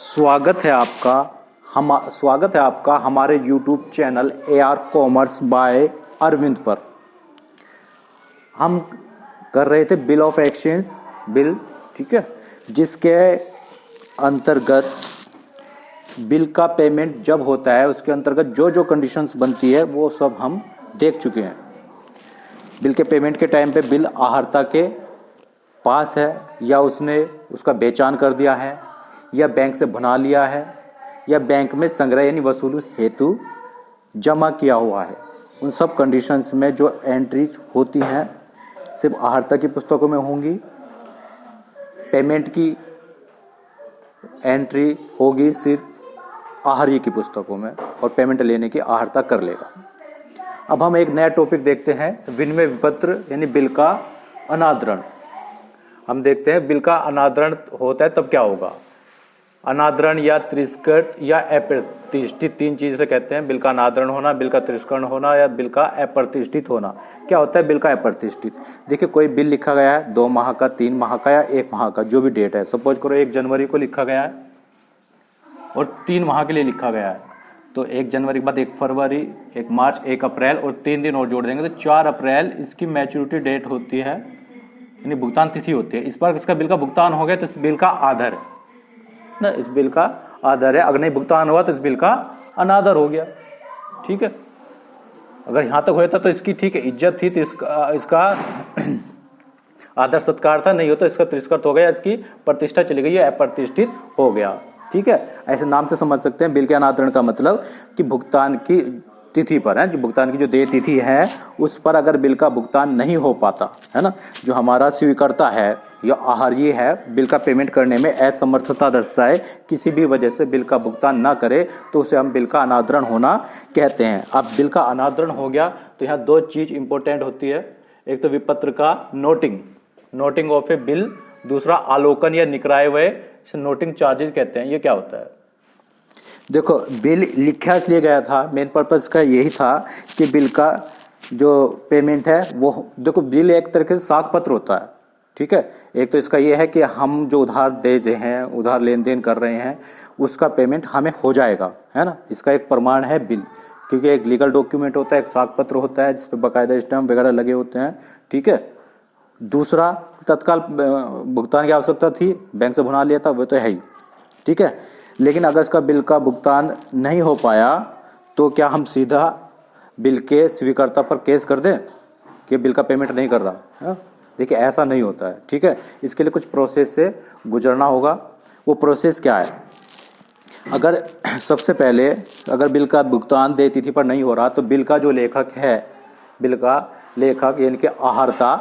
स्वागत है आपका हमारे YouTube channel AR commerce by Arvind पर। हम कर रहे थे बिल ऑफ एक्सचेंज बिल, ठीक है, जिसके अंतर्गत बिल का पेमेंट जब होता है उसके अंतर्गत जो जो कंडीशंस बनती है वो सब हम देख चुके हैं। बिल के पेमेंट के टाइम पे बिल आहर्ता के पास है या उसने उसका बेचान कर दिया है या बैंक से भुना लिया है या बैंक में संग्रह यानी वसूली हेतु जमा किया हुआ है। उन सब कंडीशंस में जो एंट्रीज होती हैं सिर्फ आहर्ता की पुस्तकों में होंगी। पेमेंट की एंट्री होगी सिर्फ आहर्य की पुस्तकों में और पेमेंट लेने की आहर्ता कर लेगा। अब हम एक नया टॉपिक देखते हैं, विनिमय विपत्र यानी बिल का अनादरण। हम देखते हैं बिल का अनादरण होता है तब क्या होगा। अनादरण या तिरस्कृत या अप्रतिष्ठित, तीन चीज से कहते हैं। बिल का अनादरण होना, बिल का तिरस्करण होना या बिल का अप्रतिष्ठित होना। क्या होता है बिल का अप्रतिष्ठित? देखिए, कोई बिल लिखा गया है 2 माह का, 3 माह का या 1 माह का, जो भी डेट है। सपोज करो 1 जनवरी को लिखा गया है और 3 माह के लिए लिखा गया है, तो 1 जनवरी के बाद 1 फरवरी, 1 मार्च, 1 अप्रैल और 3 दिन और जोड़ देंगे तो 4 अप्रैल इसकी मैच्योरिटी डेट होती है, यानी भुगतान तिथि होती है। इस बार इसका बिल का भुगतान हो गया तो इस बिल का आधार है ना, इस बिल का आधार है। अगर नहीं भुगतान हुआ तो इस बिल का अनादर हो गया, ठीक है। अगर यहां तक हुआ था तो इसकी ठीक है इज्जत थी, तो इसका आदर सत्कार था। नहीं हो तो इसका तिरस्कृत हो गया, इसकी प्रतिष्ठा चली गई, अप्रतिष्ठित हो गया, ठीक है। ऐसे नाम से समझ सकते हैं। बिल के अनादरण का मतलब कि भुगतान की तिथि पर है, जो भुगतान की जो देय तिथि है उस पर अगर बिल का भुगतान नहीं हो पाता है ना, जो हमारा स्वीकर्ता है या आहर्य है, बिल का पेमेंट करने में असमर्थता दर्शाए, किसी भी वजह से बिल का भुगतान ना करे, तो उसे हम बिल का अनादरण होना कहते हैं। अब बिल का अनादरण हो गया तो यहाँ 2 चीज इंपॉर्टेंट होती है। एक तो विपत्र का नोटिंग ऑफ ए बिल, दूसरा आलोकन या निकराए हुए नोटिंग चार्जेस कहते हैं। ये क्या होता है? देखो, बिल लिखा इसलिए गया था, मेन पर्पस का यही था कि बिल का जो पेमेंट है वो, देखो बिल एक तरह से साख पत्र होता है, ठीक है। एक तो इसका ये है कि हम जो उधार दे रहे हैं, उधार लेन देन कर रहे हैं, उसका पेमेंट हमें हो जाएगा, है ना। इसका एक प्रमाण है बिल, क्योंकि एक लीगल डॉक्यूमेंट होता है, एक साख पत्र होता है जिसपे बाकायदा स्टैम्प वगैरह लगे होते हैं, ठीक है। दूसरा, तत्काल भुगतान की आवश्यकता थी, बैंक से भुना लिया था, वो तो है ही, ठीक है। लेकिन अगर इसका बिल का भुगतान नहीं हो पाया तो क्या हम सीधा बिल के स्वीकर्ता पर केस कर दें कि बिल का पेमेंट नहीं कर रहा है? देखिए, ऐसा नहीं होता है, ठीक है। इसके लिए कुछ प्रोसेस से गुजरना होगा। वो प्रोसेस क्या है? अगर सबसे पहले अगर बिल का भुगतान देय तिथि पर नहीं हो रहा तो बिल का जो लेखक है, बिल का लेखक यानी कि आहर्ता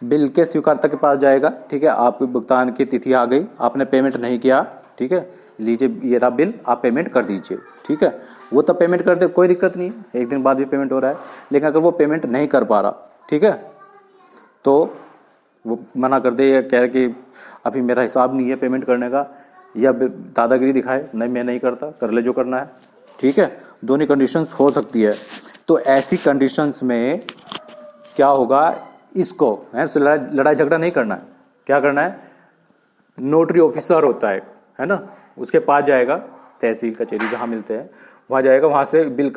बिल के स्वीकर्ता के पास जाएगा, ठीक है। आपकी भुगतान की तिथि आ गई, आपने पेमेंट नहीं किया, ठीक है, लीजिए ये रहा बिल, आप पेमेंट कर दीजिए, ठीक है। वो तो पेमेंट कर दे, कोई दिक्कत नहीं, 1 दिन बाद भी पेमेंट हो रहा है। लेकिन अगर वो पेमेंट नहीं कर पा रहा, ठीक है, तो वो मना कर दे या कहे कि अभी मेरा हिसाब नहीं है पेमेंट करने का, या दादागिरी दिखाए, नहीं मैं नहीं करता, कर ले जो करना है, ठीक है। दोनों कंडीशंस हो सकती है। तो ऐसी कंडीशंस में क्या होगा, इसको लड़ाई झगड़ा नहीं करना है। क्या करना है? नोटरी ऑफिसर होता है ना, उसके पास जाएगा, तहसील कचहरी जहां मिलते हैं वहां जाएगा, वहां से बिल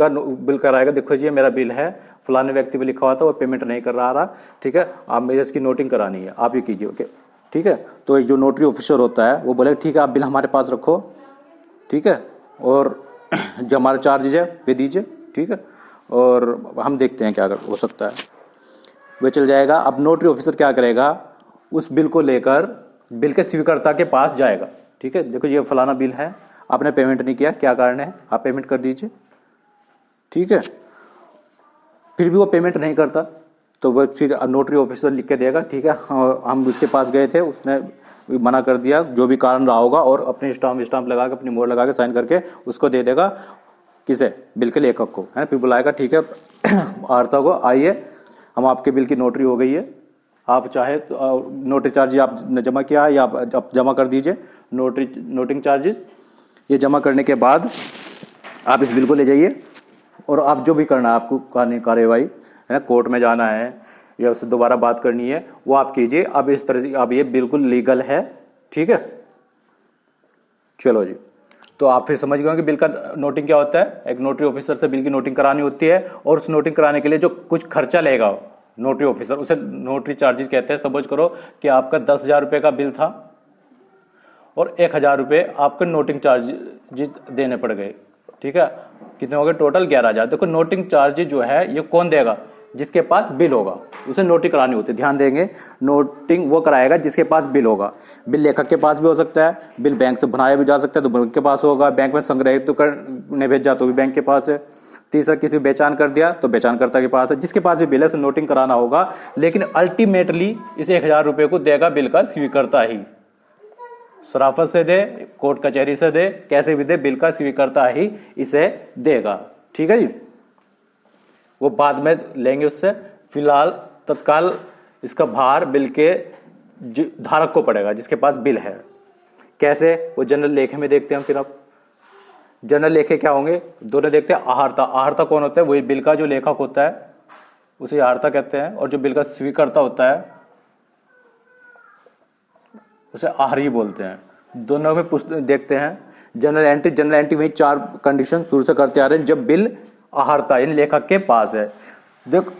कराएगा। देखो जी, मेरा बिल है, फलाने व्यक्ति पे लिखा हुआ था, वो पेमेंट नहीं कर रहा, ठीक है, आप मुझे इसकी नोटिंग करानी है, आप ये कीजिए, ओके, ठीक है। तो जो नोटरी ऑफिसर होता है वो बोलेगा ठीक है, आप बिल हमारे पास रखो, ठीक है, और जो हमारा चार्जेज है वे दीजिए, ठीक है, और हम देखते हैं क्या हो सकता है। वे चल जाएगा। अब नोटरी ऑफिसर क्या करेगा, उस बिल को लेकर बिल के स्वीकर्ता के पास जाएगा, ठीक है। देखो ये फलाना बिल है, आपने पेमेंट नहीं किया, क्या कारण है, आप पेमेंट कर दीजिए, ठीक है। फिर भी वो पेमेंट नहीं करता तो वो फिर नोटरी ऑफिसर लिख के देगा, ठीक है, हम उसके पास गए थे, उसने मना कर दिया, जो भी कारण रहा होगा, और अपनी स्टाम्प लगा के, अपनी मोहर लगा के, साइन करके उसको दे देगा, किसे, बिल के लेखक को, है। फिर बुलाएगा, ठीक है, आहर्ता को, आइए हम आपके बिल की नोटरी हो गई है, आप चाहे तो नोटरी चार्ज आप जमा किया है या आप जमा कर दीजिए, नोटिंग चार्जेस। ये जमा करने के बाद आप इस बिल को ले जाइए और आप जो भी करना है आपको कानूनी कार्यवाही, है ना, कोर्ट में जाना है या उससे दोबारा बात करनी है, वो आप कीजिए। अब इस तरह से अब ये बिल्कुल लीगल है, ठीक है। चलो जी, तो आप फिर समझ गए कि बिल का नोटिंग क्या होता है। एक नोटरी ऑफिसर से बिल की नोटिंग करानी होती है और उस नोटिंग कराने के लिए जो कुछ खर्चा लेगा नोटरी ऑफिसर, उसे नोटरी चार्जेस कहते हैं। सपोज करो कि आपका 10,000 रुपये का बिल था और 1,000 रुपये आपके नोटिंग चार्जेस देने पड़ गए, ठीक है, कितने हो गए टोटल 11,000। देखो नोटिंग चार्जेस जो है ये कौन देगा, जिसके पास बिल होगा, उसे नोटिंग करानी होती है। ध्यान देंगे, नोटिंग वो कराएगा जिसके पास बिल होगा। बिल लेखक के पास भी हो सकता है, बिल बैंक से बनाया भी जा सकता है तो बैंक के पास होगा, बैंक में संग्रहित तो करने भेजा तो भी बैंक के पास है। तीसरा, किसी बेचान कर दिया तो बेचानकर्ता के पास है। जिसके पास भी बिल है उसे नोटिंग कराना होगा, लेकिन अल्टीमेटली इस 1,000 रुपये को देगा बिल का स्वीकर्ता ही। सराफत से दे, कोर्ट कचहरी से दे, कैसे भी दे, बिल का स्वीकर्ता ही इसे देगा, ठीक है जी। वो बाद में लेंगे उससे, फिलहाल तत्काल इसका भार बिल के धारक को पड़ेगा जिसके पास बिल है। कैसे, वो जनरल लेखे में देखते हैं हम। फिर अब जनरल लेखे क्या होंगे, दोनों देखते हैं। आहर्ता, आहर्ता कौन होता है, वही बिल का जो लेखक होता है उसे आहर्ता कहते हैं, और जो बिल का स्वीकर्ता होता है उसे आहरी बोलते हैं। दोनों में देखते हैं। जनरल एंट्री वही 4 कंडीशन शुरू से करते आ रहे हैं जब बिल आहर्ता यानी लेखक के पास है। देखो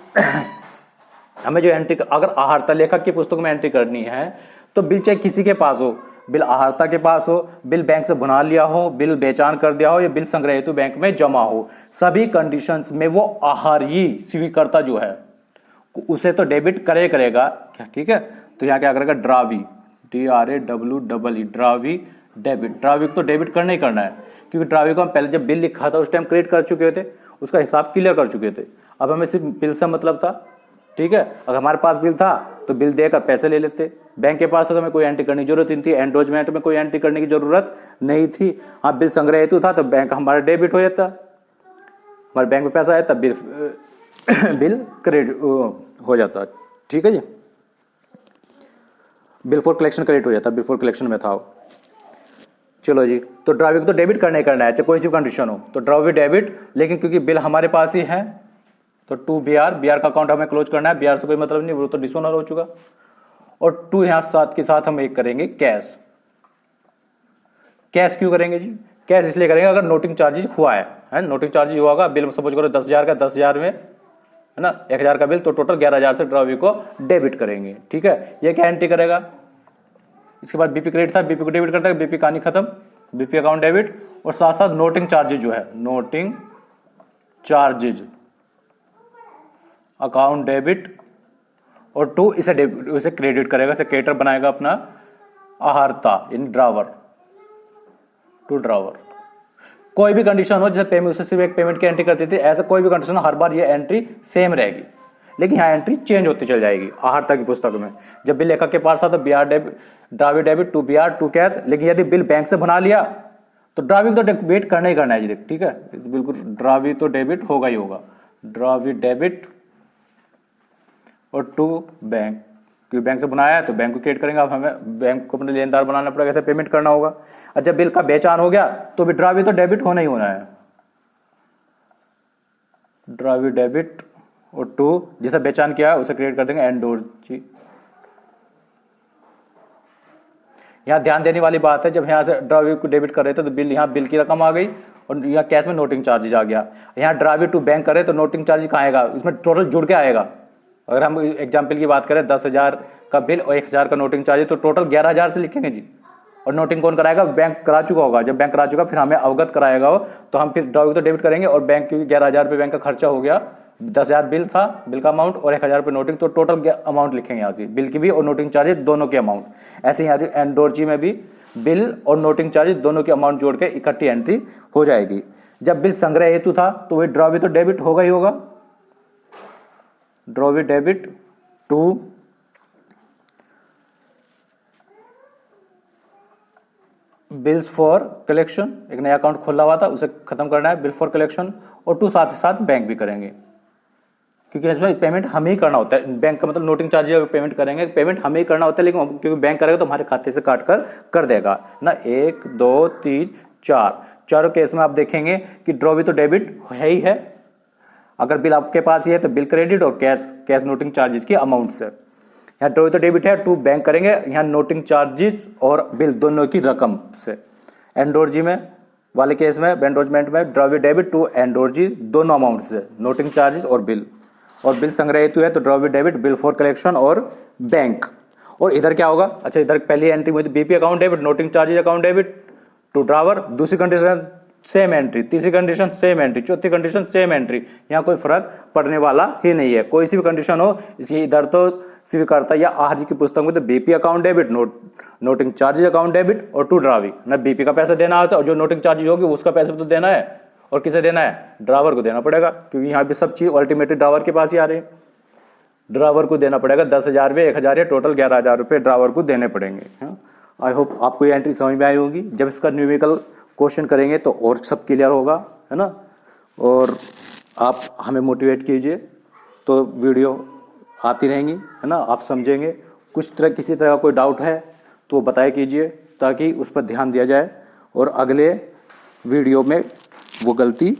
हमें जो एंट्री, अगर आहर्ता लेखक की पुस्तक में एंट्री करनी है तो बिल चाहे किसी के पास हो, बिल आहर्ता के पास हो, बिल बैंक से भुना लिया हो, बिल बेचान कर दिया हो, या बिल संग्रह हेतु बैंक में जमा हो, सभी कंडीशंस में वो आहारी स्वीकर्ता जो है उसे तो डेबिट करेगा, ठीक है। तो यहाँ क्या करेगा, ड्रावी, DRAWE, ड्रावी डेबिट। ड्रावी को तो डेबिट करना ही करना है, क्योंकि ड्रावी को हम पहले जब बिल लिखा था उस टाइम क्रिएट कर चुके थे, उसका हिसाब क्लियर कर चुके थे। अब हमें सिर्फ बिल से मतलब था, ठीक है। अगर हमारे पास बिल था तो बिल देकर पैसे ले लेते। बैंक के पास तो हमें कोई एंट्री करने की जरूरत नहीं थी, एंडोजमेंट में कोई एंट्री करने की जरूरत नहीं थी। हाँ, बिल संग्रह हेतु था तो बैंक हमारा डेबिट हो जाता, हमारे बैंक में पैसा आया तब बिल क्रेडिट हो जाता, ठीक है जी। बिल फॉर कलेक्शन क्रेडिट हो जाता, बिल फॉर कलेक्शन में था। चलो जी, तो ड्रावी को तो डेबिट करना ही करना है, चाहे कोई सी कंडीशन हो, तो ड्रावी डेबिट। लेकिन क्योंकि बिल हमारे पास ही है तो 2 BR का अकाउंट हमें क्लोज करना है। BR से कोई मतलब नहीं, वो तो डिसऑनर हो चुका। और 2 यहां साथ के साथ हम एक करेंगे कैश। कैश क्यों करेंगे जी, कैश इसलिए करेंगे अगर नोटिंग चार्जेस हुआ है नोटिंग चार्जेस हुआ होगा। बिल सपोज करो 10,000 का, 10,000 में है ना 1,000 का बिल, तो टोटल 11,000 से ड्रावी को डेबिट करेंगे, ठीक है। ये क्या एंट्री करेगा। इसके बाद बीपी क्रेडिट था, बीपी को डेबिट करता है, बीपी कहानी खत्म, बीपी अकाउंट डेबिट। और साथ साथ नोटिंग चार्जेज जो है, नोटिंग चार्जेज अकाउंट डेबिट, और 2 इसे क्रेडिट करेगा, इसे क्रेडिटर बनाएगा अपना आहर्ता इन ड्रावर, टू ड्रावर। कोई भी कंडीशन हो, जैसे पेमेंट, उससे सिर्फ एक पेमेंट की एंट्री करती थी, ऐसा कोई भी कंडीशन हो, हर बार ये एंट्री सेम रहेगी, लेकिन यहाँ एंट्री चेंज होती चल जाएगी। आहर्ता की पुस्तक में जब बिल लेखक के पास था तो ड्रावी डेबिट, 2 BR 2 कैश। लेकिन यदि बिल बैंक से बना लिया तो ड्रावी तो डेबिट करना ही करना है जी, ठीक है, बिल्कुल ड्रावी तो डेबिट होगा ही होगा। ड्रावी डेबिट और 2 बैंक, क्योंकि बैंक से बनाया है तो बैंक को क्रिएट करेंगे। अब हमें बैंक को अपने लेनदार बनाना पड़ेगा, ऐसे पेमेंट करना होगा। और जब बिल का बेचान हो गया तो भी ड्रावी तो डेबिट होना ही होना है। ड्रावी डेबिट और 2 जिसे बेचान किया है उसे क्रिएट कर देंगे एंडोर जी। यहां ध्यान देने वाली बात है, जब यहां से ड्रावी को डेबिट कर रहे थे तो बिल, यहां बिल की रकम आ गई और यहाँ कैश में नोटिंग चार्जेज आ गया। यहाँ ड्रावी टू बैंक करे तो नोटिंग चार्ज कहाँ आएगा, इसमें टोटल जुड़ के आएगा। अगर हम एग्जाम्पल की बात करें 10,000 का बिल और 1,000 का नोटिंग चार्ज, तो टोटल 11,000 से लिखेंगे जी। और नोटिंग कौन कराएगा, बैंक करा चुका होगा। जब बैंक करा चुका फिर हमें अवगत कराएगा वो, तो हम फिर ड्रावी तो डेबिट करेंगे। और बैंक की 11,000 रुपये बैंक का खर्चा हो गया, 10,000 बिल था, बिल का अमाउंट, और 1,000 रुपये नोटिंग, तो टोटल अमाउंट लिखेंगे यहाँ से, बिल की भी और नोटिंग चार्जेस दोनों के अमाउंट। ऐसे ही यहाँ एंडोर्जी में भी बिल और नोटिंग चार्जेस दोनों की अमाउंट जोड़ के इकट्ठी एंट्री हो जाएगी। जब बिल संग्रह हेतु था तो वही ड्रावी तो डेबिट होगा ही होगा। Drawee debit to bills for collection, एक नया अकाउंट खोला हुआ था उसे खत्म करना है, बिल फॉर कलेक्शन। और 2 साथ ही साथ बैंक भी करेंगे, क्योंकि इसमें पेमेंट हमें ही करना होता है। बैंक का मतलब नोटिंग चार्ज अगर पेमेंट करेंगे, पेमेंट हमें ही करना होता है, लेकिन क्योंकि बैंक करेगा तो हमारे खाते से काट कर देगा ना। 1 2 3 4 चारों केस में आप देखेंगे कि ड्रावी तो डेबिट है ही है। अगर बिल आपके पास ही है तो बिल क्रेडिट और कैश नोटिंग चार्जेस की अमाउंट से। यहाँ ड्रावी तो डेबिट है, 2 बैंक करेंगे, यहाँ नोटिंग चार्जेस और बिल दोनों की रकम से। एंडोर्जी में वाले केस में, एंडोर्जमेंट में ड्रॉवी डेबिट टू एंडोर्जी दोनों अमाउंट्स है, नोटिंग चार्जेस और बिल संग्रह हेतु है तो drawee debit bill for collection और बैंक। और इधर क्या होगा, अच्छा इधर पहली एंट्री हुई BP account debit, noting charges account debit to drawer, दूसरी कंडीशन सेम एंट्री, तीसरी कंडीशन सेम एंट्री, चौथी कंडीशन सेम एंट्री। यहाँ कोई फर्क पड़ने वाला ही नहीं है, कोई सी भी कंडीशन हो। इसलिए इधर तो स्वीकारता या आहार जी की पुस्तक में तो BP account debit, noting charges account debit और टू ड्रावी, ना बीपी का पैसा देना है और जो नोटिंग चार्जेस होगी उसका पैसा तो देना है, और किसे देना है, ड्रावर को देना पड़ेगा, क्योंकि यहाँ भी सब चीज अल्टीमेटली ड्रावर के पास ही आ रही है। ड्रावर को देना पड़ेगा 10,000 रुपये, 1,000 या टोटल 11,000 रुपये ड्रावर को देने पड़ेंगे। आई होप आपको ये एंट्री समझ में आई होगी। जब इसका न्यूमेरिकल क्वेश्चन करेंगे तो और सब क्लियर होगा, है ना। और आप हमें मोटिवेट कीजिए तो वीडियो आती रहेंगी, है ना, आप समझेंगे। किसी तरह का कोई डाउट है तो बताया कीजिए ताकि उस पर ध्यान दिया जाए और अगले वीडियो में वो गलती